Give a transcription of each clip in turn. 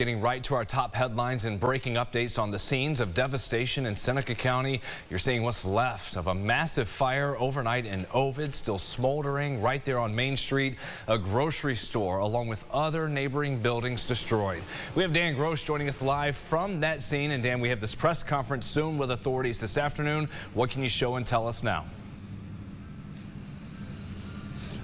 Getting right to our top headlines and breaking updates on the scenes of devastation in Seneca County. You're seeing what's left of a massive fire overnight in Ovid, still smoldering right there on Main Street. A grocery store along with other neighboring buildings destroyed. We have Dan Gross joining us live from that scene. And Dan, we have this press conference soon with authorities this afternoon. What can you show and tell us now?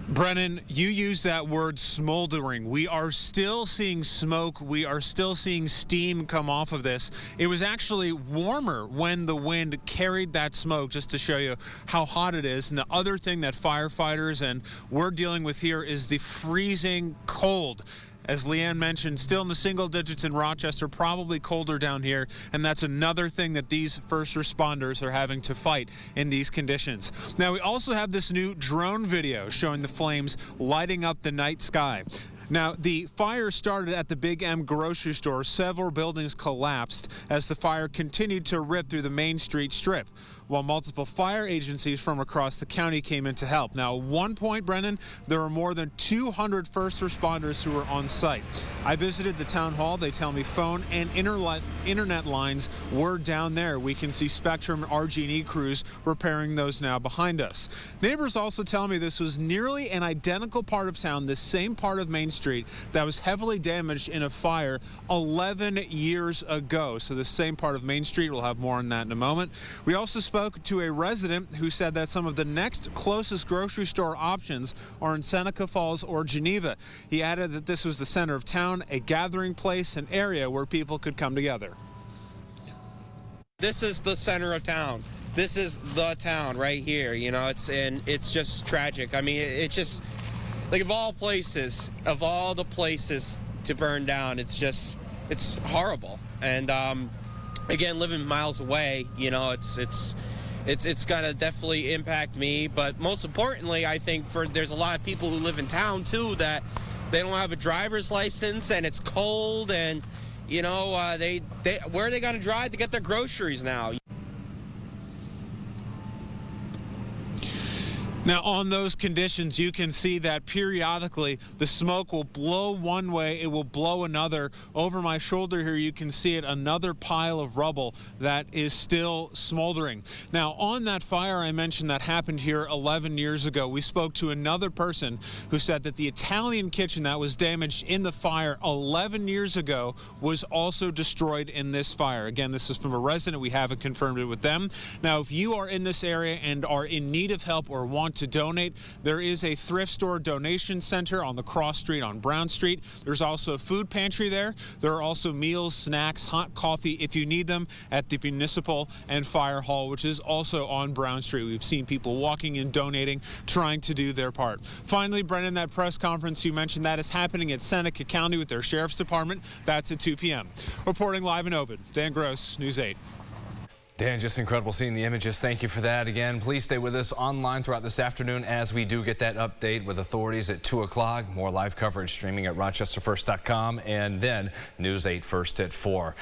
Brennan, you use that word smoldering. We are still seeing smoke. We are still seeing steam come off of this. It was actually warmer when the wind carried that smoke, just to show you how hot it is. And the other thing that firefighters and we're dealing with here is the freezing cold. As Leanne mentioned, still in the single digits in Rochester, probably colder down here, and that's another thing that these first responders are having to fight in these conditions. Now, we also have this new drone video showing the flames lighting up the night sky. Now, the fire started at the Big M grocery store. Several buildings collapsed as the fire continued to rip through the Main Street strip, while multiple fire agencies from across the county came in to help. Now, at one point, Brennan, there were more than 200 first responders who were on site. I visited the town hall. They tell me phone and internet lines were down there. We can see Spectrum and RG&E crews repairing those now behind us. Neighbors also tell me this was nearly an identical part of town, this same part of Main Street that was heavily damaged in a fire 11 years ago. So the same part of Main Street. We'll have more on that in a moment. We also spoke to a resident who said that some of the next closest grocery store options are in Seneca Falls or Geneva. He added that this was the center of town, a gathering place, an area where people could come together. This is the center of town. This is the town right here. You know, it's just tragic. I mean, it's just like of all the places to burn down, it's horrible. And again, living miles away, you know, it's gonna definitely impact me. But most importantly, I think there's a lot of people who live in town too that they don't have a driver's license and it's cold, and you know, where are they gonna drive to get their groceries now? Now, on those conditions, you can see that periodically the smoke will blow one way, it will blow another. Over my shoulder here, you can see it, another pile of rubble that is still smoldering. Now, on that fire I mentioned that happened here 11 years ago, we spoke to another person who said that the Italian kitchen that was damaged in the fire 11 years ago was also destroyed in this fire. Again, this is from a resident. We haven't confirmed it with them. Now, if you are in this area and are in need of help or want to donate, there is a thrift store donation center on the cross street on Brown Street. There's also a food pantry there. There are also meals, snacks, hot coffee if you need them at the Municipal and Fire Hall, which is also on Brown Street. We've seen people walking and donating, trying to do their part. Finally, Brennan, that press conference you mentioned, that is happening at Seneca County with their Sheriff's Department. That's at 2 p.m. Reporting live in Ovid, Dan Gross, News 8. Dan, just incredible seeing the images. Thank you for that. Again, please stay with us online throughout this afternoon as we do get that update with authorities at 2 o'clock. More live coverage streaming at rochesterfirst.com, and then News 8 First at 4.